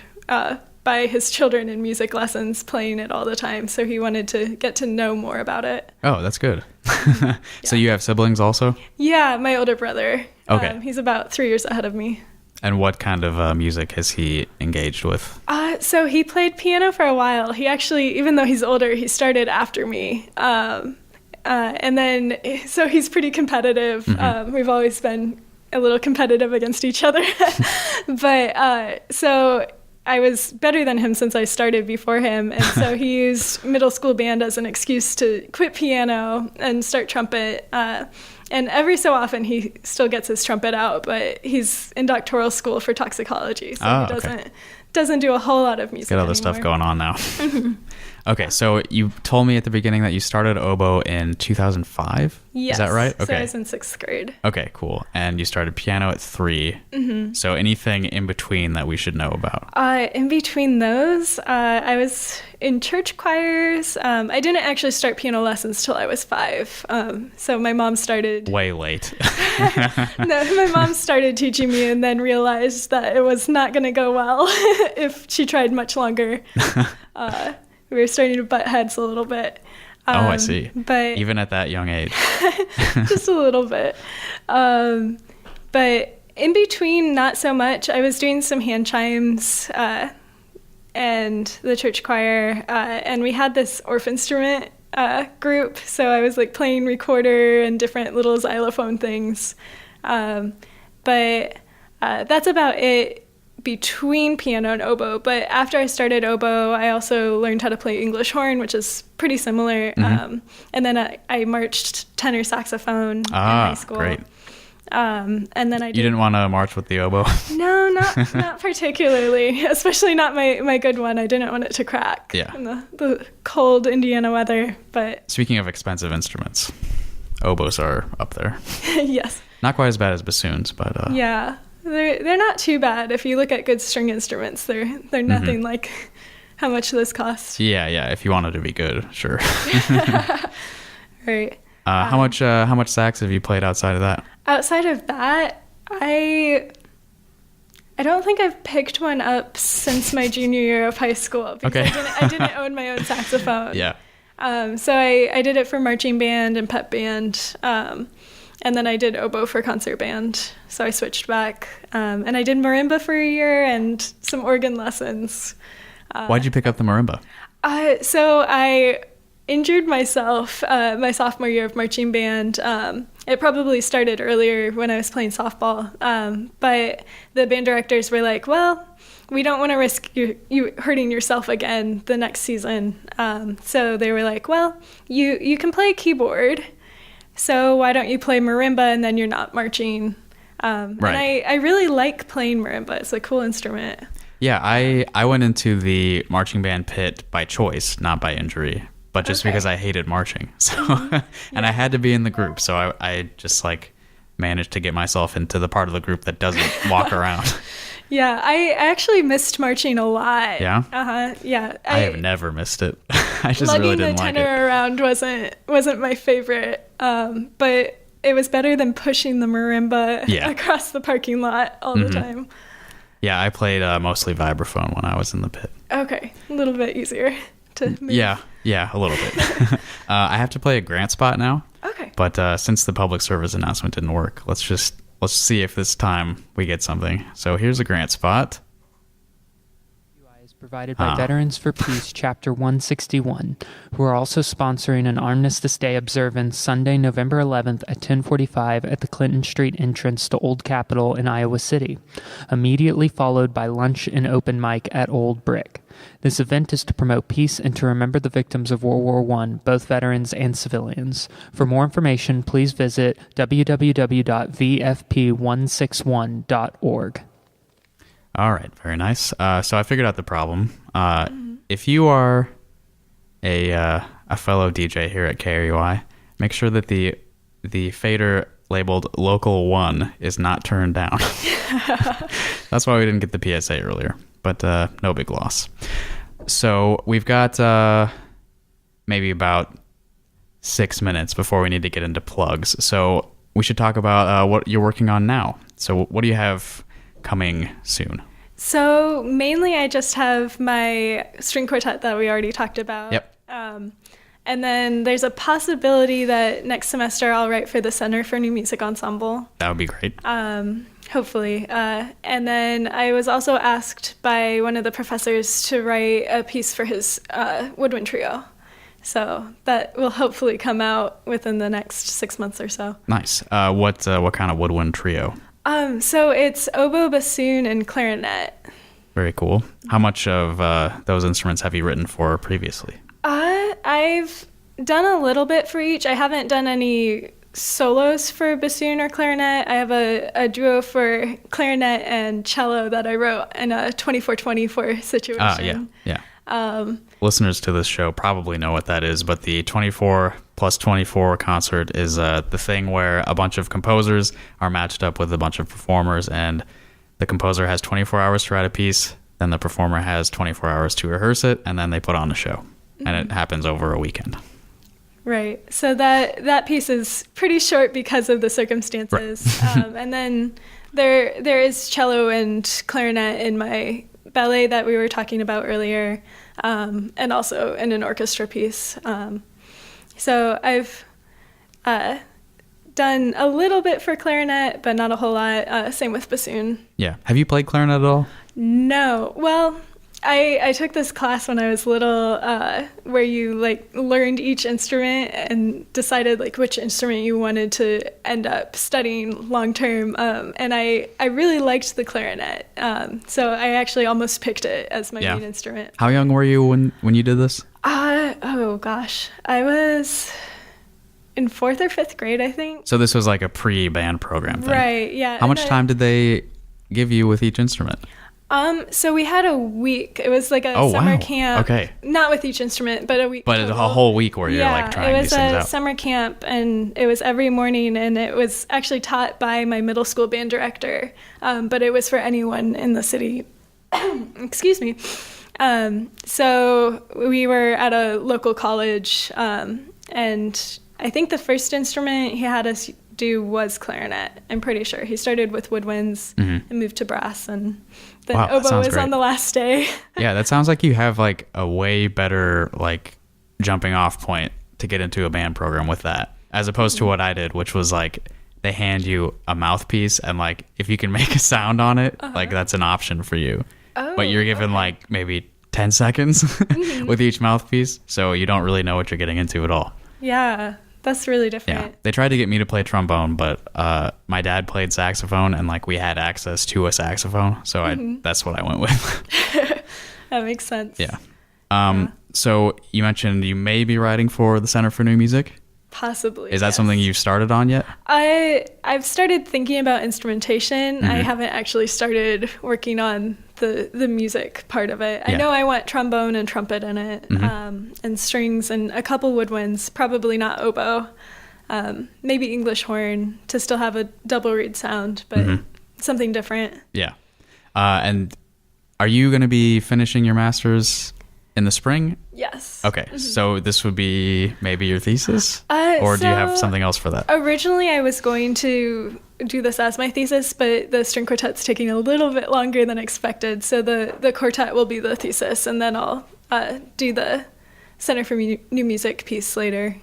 [SPEAKER 2] by his children in music lessons, playing it all the time. So he wanted to get to know more about it.
[SPEAKER 1] Oh, that's good. So you have siblings also?
[SPEAKER 2] Yeah, my older brother.
[SPEAKER 1] Okay.
[SPEAKER 2] He's about 3 years ahead of me.
[SPEAKER 1] And what kind of music has he engaged with?
[SPEAKER 2] So he played piano for a while. He actually, even though he's older, he started after me. And then, so he's pretty competitive. We've always been a little competitive against each other. But so I was better than him since I started before him. And so he used middle school band as an excuse to quit piano and start trumpet. And every so often he still gets his trumpet out, but he's in doctoral school for toxicology. So he doesn't do a whole lot of music
[SPEAKER 1] Got other
[SPEAKER 2] anymore.
[SPEAKER 1] stuff going on now. Okay, so you told me at the beginning that you started oboe in 2005?
[SPEAKER 2] Yes.
[SPEAKER 1] Is that right?
[SPEAKER 2] So
[SPEAKER 1] Okay.
[SPEAKER 2] I was in 6th grade.
[SPEAKER 1] Okay, cool. And you started piano at 3. So anything in between that we should know about?
[SPEAKER 2] In between those, I was in church choirs. I didn't actually start piano lessons till I was 5. So my mom started...
[SPEAKER 1] Way late.
[SPEAKER 2] No, my mom started teaching me and then realized that it was not going to go well if she tried much longer. We were starting to butt heads a little bit.
[SPEAKER 1] I see.
[SPEAKER 2] But
[SPEAKER 1] Even at that young age.
[SPEAKER 2] just a little bit. But in between, not so much. I was doing some hand chimes and the church choir, and we had this Orff instrument group, so I was like playing recorder and different little xylophone things. But that's about it between piano and oboe. But after I started oboe, I also learned how to play English horn, which is pretty similar. And then I marched tenor saxophone in high school.
[SPEAKER 1] Great.
[SPEAKER 2] And then I
[SPEAKER 1] You didn't want to march with the oboe?
[SPEAKER 2] No, not particularly, especially not my good one. I didn't want it to crack in the cold Indiana weather. But
[SPEAKER 1] Speaking of expensive instruments, oboes are up there.
[SPEAKER 2] yes.
[SPEAKER 1] Not quite as bad as bassoons, but
[SPEAKER 2] Yeah. they're not too bad. If you look at good string instruments, they're nothing like how much those cost.
[SPEAKER 1] Yeah. If you wanted to be good, sure.
[SPEAKER 2] Right.
[SPEAKER 1] How much sax have you played outside of that?
[SPEAKER 2] Outside of that, I don't think I've picked one up since my junior year of high school. Because I didn't own my own saxophone.
[SPEAKER 1] Yeah.
[SPEAKER 2] So I did it for marching band and pep band. And then I did oboe for concert band. So I switched back. And I did marimba for a year and some organ lessons.
[SPEAKER 1] Why'd you pick up the marimba?
[SPEAKER 2] So I injured myself my sophomore year of marching band. It probably started earlier when I was playing softball. But the band directors were like, well, we don't want to risk you hurting yourself again the next season. So they were like, well, you can play keyboard. So why don't you play marimba and then you're not marching? Right. And I really like playing marimba. It's a cool instrument. Yeah,
[SPEAKER 1] I went into the marching band pit by choice, not by injury, but just because I hated marching. So, and I had to be in the group, so I just like managed to get myself into the part of the group that doesn't walk around.
[SPEAKER 2] Yeah, I actually missed marching a lot.
[SPEAKER 1] Yeah?
[SPEAKER 2] Yeah.
[SPEAKER 1] I have never missed it. I just really didn't like it.
[SPEAKER 2] Lugging the tenor around wasn't my favorite, but it was better than pushing the marimba across the parking lot all the time.
[SPEAKER 1] Yeah, I played mostly vibraphone when I was in the pit.
[SPEAKER 2] Okay, a little bit easier to move.
[SPEAKER 1] Yeah, a little bit. I have to play a grant spot now.
[SPEAKER 2] Okay.
[SPEAKER 1] But since the public service announcement didn't work, let's see if this time we get something. So here's a grant spot. Is
[SPEAKER 3] provided by Veterans for Peace Chapter 161, who are also sponsoring an Armistice Day observance Sunday, November 11th at 10:45 at the Clinton Street entrance to Old Capitol in Iowa City, immediately followed by lunch and open mic at Old Brick. This event is to promote peace and to remember the victims of World War I, both veterans and civilians. For more information, please visit www.vfp161.org.
[SPEAKER 1] All right, very nice. So I figured out the problem. If you are a fellow DJ here at KRUI, make sure that the fader labeled Local 1 is not turned down. That's why we didn't get the PSA earlier, but no big loss. So we've got maybe about 6 minutes before we need to get into plugs. So we should talk about what you're working on now. So what do you have coming soon?
[SPEAKER 2] So mainly I just have my string quartet that we already talked about.
[SPEAKER 1] Yep.
[SPEAKER 2] And then there's a possibility that next semester I'll write for the Center for New Music Ensemble.
[SPEAKER 1] That would be great.
[SPEAKER 2] Hopefully. And then I was also asked by one of the professors to write a piece for his woodwind trio. So that will hopefully come out within the next 6 months or so.
[SPEAKER 1] Nice. What kind of woodwind trio?
[SPEAKER 2] So it's oboe, bassoon, and clarinet.
[SPEAKER 1] Very cool. How much of those instruments have you written for previously?
[SPEAKER 2] I've done a little bit for each. I haven't done any solos for bassoon or clarinet. I have a duo for clarinet and cello that I wrote in a 24-24 situation.
[SPEAKER 1] Yeah. Listeners to this show probably know what that is, but the 24 plus 24 concert is the thing where a bunch of composers are matched up with a bunch of performers, and the composer has 24 hours to write a piece, then the performer has 24 hours to rehearse it, and then they put on the show. Mm-hmm. And it happens over a weekend.
[SPEAKER 2] Right. So that piece is pretty short because of the circumstances. Right. And then there is cello and clarinet in my ballet that we were talking about earlier, and also in an orchestra piece. So I've done a little bit for clarinet, but not a whole lot. Same with bassoon.
[SPEAKER 1] Yeah. Have you played clarinet at all?
[SPEAKER 2] No. Well, I took this class when I was little, where you learned each instrument and decided which instrument you wanted to end up studying long term. And I really liked the clarinet, so I actually almost picked it as my main instrument.
[SPEAKER 1] How young were you when you did this?
[SPEAKER 2] Oh gosh, I was in 4th or 5th grade, I think.
[SPEAKER 1] So this was like a pre-band program thing,
[SPEAKER 2] right? Yeah.
[SPEAKER 1] How much time did they give you with each instrument?
[SPEAKER 2] So we had a week. It was like a summer camp.
[SPEAKER 1] Okay.
[SPEAKER 2] Not with each instrument, but a week.
[SPEAKER 1] But
[SPEAKER 2] total.
[SPEAKER 1] a whole week where you're like trying these things out.
[SPEAKER 2] It was a summer camp, and it was every morning, and it was actually taught by my middle school band director. But it was for anyone in the city. Excuse me. So we were at a local college, and I think the first instrument he had us do was clarinet. I'm pretty sure. He started with woodwinds and moved to brass, and then oboe was on the last day.
[SPEAKER 1] Yeah, that sounds like you have like a way better like jumping off point to get into a band program with that, as opposed to what I did, which was like they hand you a mouthpiece and like if you can make a sound on it, like that's an option for you. But you're given like maybe 10 seconds with each mouthpiece, so you don't really know what you're getting into at all.
[SPEAKER 2] Yeah. That's really different.
[SPEAKER 1] Yeah, they tried to get me to play trombone, but my dad played saxophone, and like we had access to a saxophone, so that's what I went with.
[SPEAKER 2] That makes sense.
[SPEAKER 1] Yeah. So you mentioned you may be writing for the Center for New Music.
[SPEAKER 2] Possibly.
[SPEAKER 1] Is that something you've started on yet?
[SPEAKER 2] I've started thinking about instrumentation. I haven't actually started working on the music part of it. I know I want trombone and trumpet in it, and strings and a couple woodwinds, probably not oboe, maybe English horn to still have a double reed sound, but something different. Yeah.
[SPEAKER 1] And are you going to be finishing your master's in the spring?
[SPEAKER 2] Yes.
[SPEAKER 1] Okay, so this would be maybe your thesis? Or do you have something else for that?
[SPEAKER 2] Originally, I was going to do this as my thesis, but the string quartet's taking a little bit longer than expected, so the quartet will be the thesis, and then I'll do the Center for New Music piece later,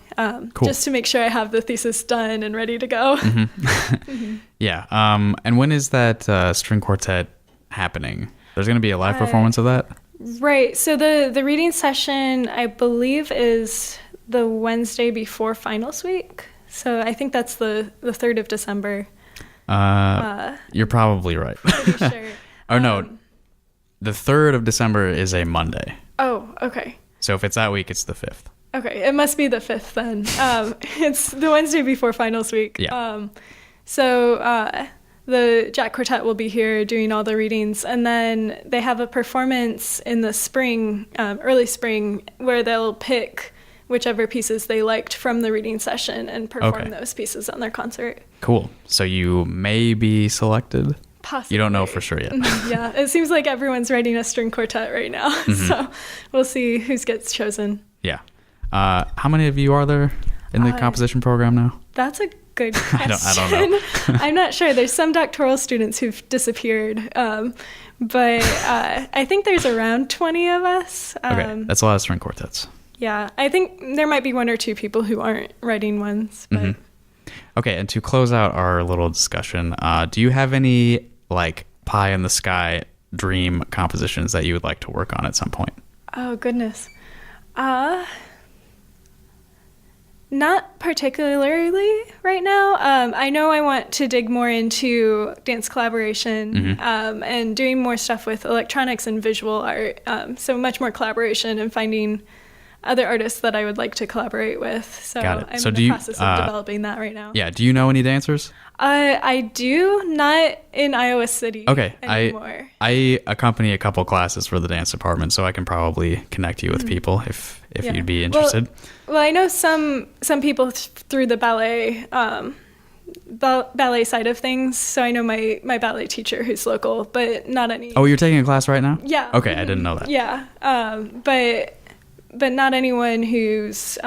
[SPEAKER 2] just to make sure I have the thesis done and ready to go.
[SPEAKER 1] Yeah, and when is that string quartet happening? There's going to be a live performance of that?
[SPEAKER 2] Right. So the reading session, I believe, is the Wednesday before finals week. So I think that's the 3rd of December.
[SPEAKER 1] You're probably right.
[SPEAKER 2] Pretty sure.
[SPEAKER 1] Oh, no. The 3rd of December is a Monday.
[SPEAKER 2] Oh, okay.
[SPEAKER 1] So if it's that week, it's the 5th.
[SPEAKER 2] Okay. It must be the 5th then. It's the Wednesday before finals week.
[SPEAKER 1] Yeah.
[SPEAKER 2] The Jack Quartet will be here doing all the readings, and then they have a performance in the spring, early spring, where they'll pick whichever pieces they liked from the reading session and perform those pieces on their concert. Cool.
[SPEAKER 1] So you may be selected?
[SPEAKER 2] Possibly.
[SPEAKER 1] You don't know for sure yet.
[SPEAKER 2] Yeah, it seems like everyone's writing a string quartet right now, so we'll see who gets chosen.
[SPEAKER 1] Yeah. How many of you are there in the composition program now?
[SPEAKER 2] That's a good question.
[SPEAKER 1] I don't know.
[SPEAKER 2] I'm not sure. There's some doctoral students who've disappeared, but I think there's around 20 of us.
[SPEAKER 1] Okay, that's a lot of string quartets.
[SPEAKER 2] Yeah, I think there might be 1 or 2 people who aren't writing ones. But.
[SPEAKER 1] Okay, and to close out our little discussion, do you have any like pie in the sky dream compositions that you would like to work on at some point?
[SPEAKER 2] Oh goodness. Not particularly right now. I know I want to dig more into dance collaboration and doing more stuff with electronics and visual art. So much more collaboration and finding other artists that I would like to collaborate with. So I'm in the process of developing that right now.
[SPEAKER 1] Yeah. Do you know any dancers?
[SPEAKER 2] I do, not in Iowa City anymore.
[SPEAKER 1] I accompany a couple classes for the dance department, so I can probably connect you with people if you'd be interested.
[SPEAKER 2] Well, I know some people through the ballet side of things, so I know my ballet teacher who's local, but not any.
[SPEAKER 1] Oh, you're taking a class right now?
[SPEAKER 2] Yeah.
[SPEAKER 1] Okay, I didn't know that.
[SPEAKER 2] Yeah, but not anyone who's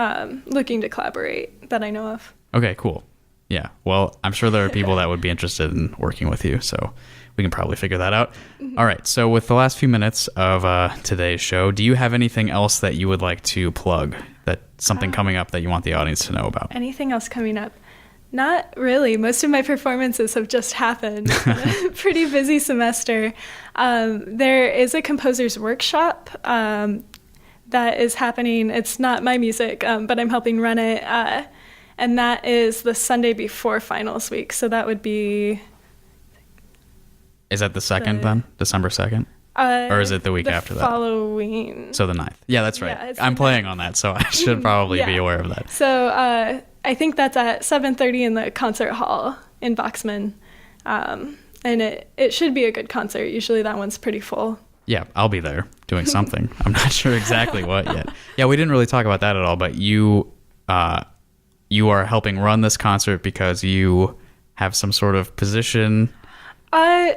[SPEAKER 2] looking to collaborate that I know of.
[SPEAKER 1] Okay, cool. Yeah, well, I'm sure there are people that would be interested in working with you, so we can probably figure that out. All right, so with the last few minutes of today's show, do you have anything else that you would like to plug, something coming up that you want the audience to know about?
[SPEAKER 2] Anything else coming up? Not really. Most of my performances have just happened. Pretty busy semester. There is a composer's workshop that is happening. It's not my music, but I'm helping run it. And that is the Sunday before finals week. So that would be...
[SPEAKER 1] Is that the 2nd then? December 2nd? Or is it the week after that?
[SPEAKER 2] Following.
[SPEAKER 1] So the 9th. Yeah, that's right. Yeah, I'm playing on that, so I should probably be aware of that.
[SPEAKER 2] So I think that's at 7:30 in the concert hall in Boxman. And it should be a good concert. Usually that one's pretty full.
[SPEAKER 1] Yeah, I'll be there doing something. I'm not sure exactly what yet. Yeah, we didn't really talk about that at all, but you are helping run this concert because you have some sort of position.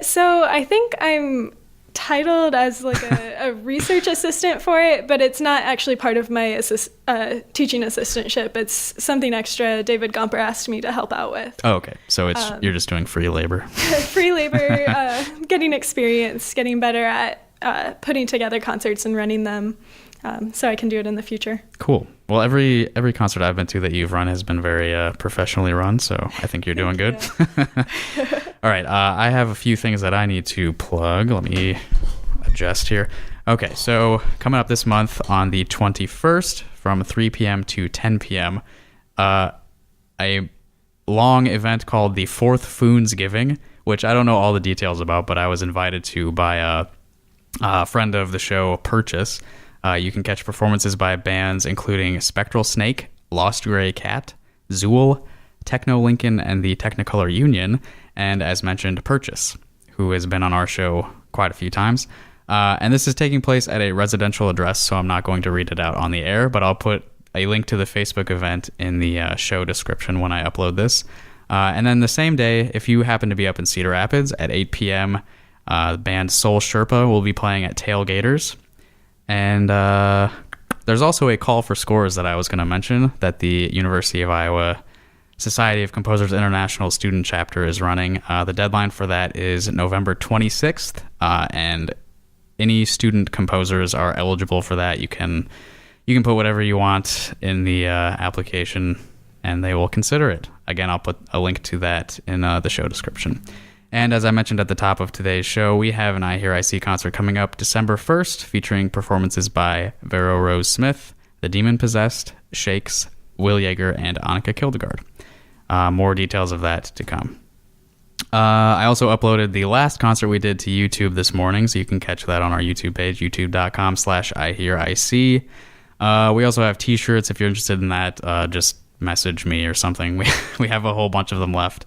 [SPEAKER 2] So I think I'm titled as like a research assistant for it, but it's not actually part of my teaching assistantship. It's something extra David Gomper asked me to help out with.
[SPEAKER 1] Oh, okay. So you're just doing free labor.
[SPEAKER 2] Free labor, getting experience, getting better at putting together concerts and running them, so I can do it in the future. Cool.
[SPEAKER 1] Well, every concert I've been to that you've run has been very professionally run, so I think you're doing good. All right, I have a few things that I need to plug. Let me adjust here. Okay, so coming up this month on the 21st from 3 p.m. to 10 p.m., a long event called the Fourth Foonsgiving, which I don't know all the details about, but I was invited to by a friend of the show, Purchase. You can catch performances by bands including Spectral Snake, Lost Grey Cat, Zool, Techno Lincoln, and the Technicolor Union, and as mentioned, Purchase, who has been on our show quite a few times. And this is taking place at a residential address, so I'm not going to read it out on the air, but I'll put a link to the Facebook event in the show description when I upload this. And then the same day, if you happen to be up in Cedar Rapids at 8 p.m., the band Soul Sherpa will be playing at Tailgaters. And there's also a call for scores that I was going to mention that the University of Iowa Society of Composers International Student Chapter is running. The deadline for that is November 26th, and any student composers are eligible for that. You can put whatever you want in the application, and they will consider it. Again, I'll put a link to that in the show description. And as I mentioned at the top of today's show, we have an iHearIC concert coming up December 1st, featuring performances by Vero Rose Smith, The Demon Possessed, Shakes, Will Yeager, and Annika Kildegard. More details of that to come. I also uploaded the last concert we did to YouTube this morning, so you can catch that on our YouTube page, youtube.com/iHearIC. We also have t-shirts. If you're interested in that, just message me or something. We have a whole bunch of them left.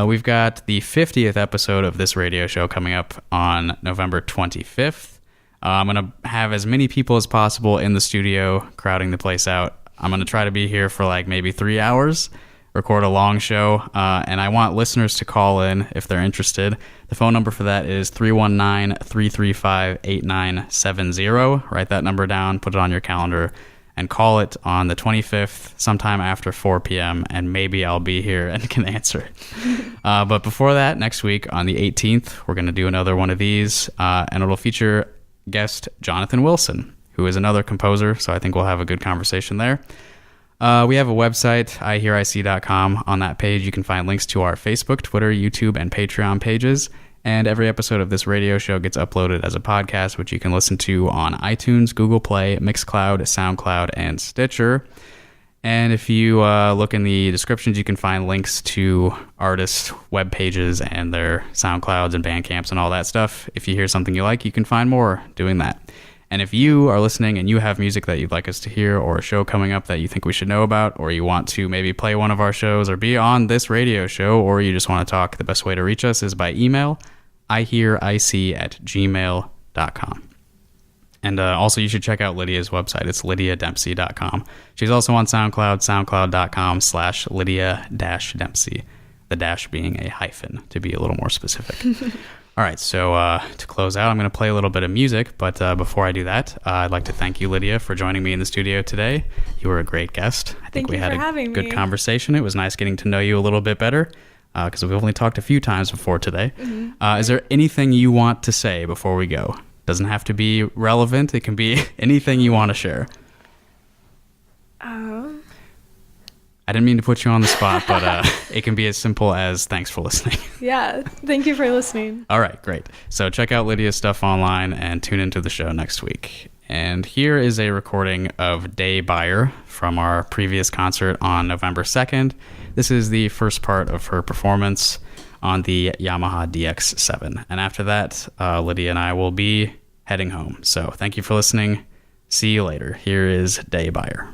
[SPEAKER 1] We've got the 50th episode of this radio show coming up on November 25th. I'm going to have as many people as possible in the studio crowding the place out. I'm going to try to be here for like maybe 3 hours, record a long show, and I want listeners to call in if they're interested. The phone number for that is 319-335-8970. Write that number down, put it on your calendar, and call it on the 25th, sometime after 4 p.m., and maybe I'll be here and can answer. But before that, next week on the 18th, we're going to do another one of these, and it'll feature guest Jonathan Wilson, who is another composer, so I think we'll have a good conversation there. We have a website, iHearIC.com. On that page, you can find links to our Facebook, Twitter, YouTube, and Patreon pages. And every episode of this radio show gets uploaded as a podcast, which you can listen to on iTunes, Google Play, Mixcloud, SoundCloud, and Stitcher. And if you look in the descriptions, you can find links to artists' web pages and their SoundClouds and Bandcamps and all that stuff. If you hear something you like, you can find more doing that. And if you are listening and you have music that you'd like us to hear, or a show coming up that you think we should know about, or you want to maybe play one of our shows or be on this radio show, or you just want to talk, the best way to reach us is by email, ihearic@gmail.com. And also you should check out Lydia's website. It's lydiadempsey.com. She's also on SoundCloud, soundcloud.com/Lydia-Dempsey. The dash being a hyphen, to be a little more specific. All right, so to close out, I'm going to play a little bit of music, but before I do that, I'd like to thank you, Lydia, for joining me in the studio today. You were a great guest. I think we had a good conversation. It was nice getting to know you a little bit better, because we've only talked a few times before today. Mm-hmm. Is there anything you want to say before we go? Doesn't have to be relevant. It can be anything you want to share. I didn't mean to put you on the spot, but it can be as simple as thanks for listening.
[SPEAKER 2] Yeah, thank you for listening.
[SPEAKER 1] All right, great. So check out Lydia's stuff online and tune into the show next week. And here is a recording of Day Buyer from our previous concert on November 2nd. This is the first part of her performance on the Yamaha DX7. And after that, Lydia and I will be heading home. So thank you for listening. See you later. Here is Day Buyer.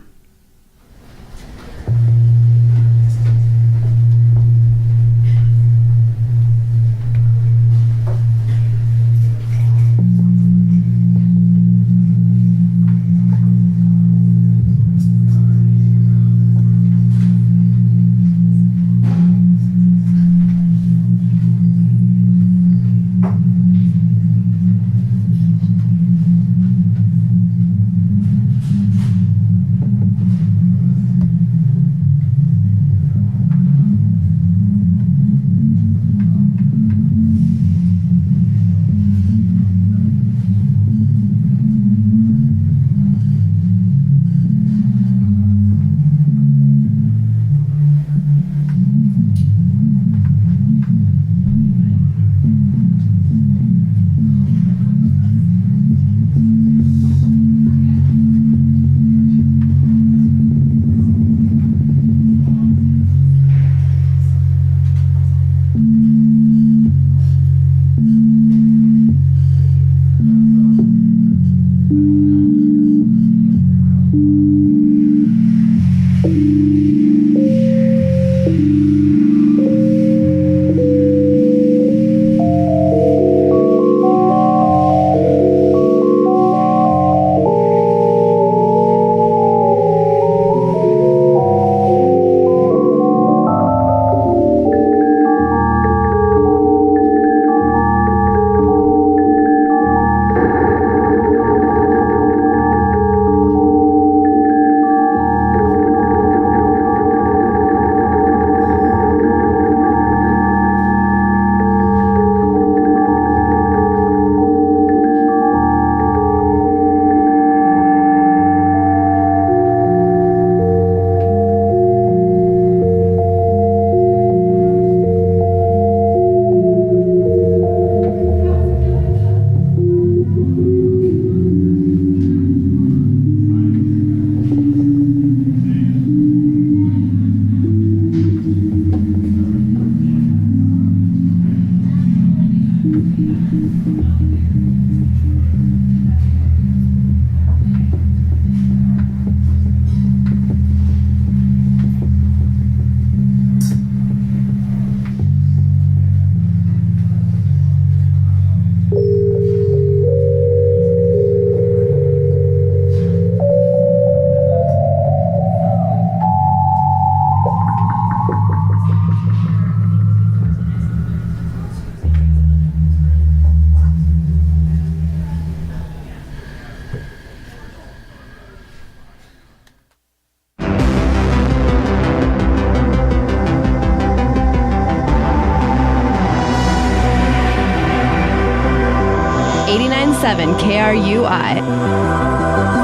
[SPEAKER 4] KRUI,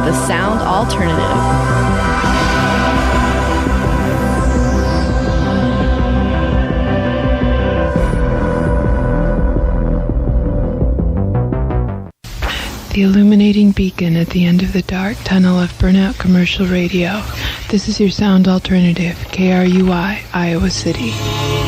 [SPEAKER 4] the sound alternative.
[SPEAKER 5] The illuminating beacon at the end of the dark tunnel of burnout commercial radio. This is your sound alternative, KRUI, Iowa City.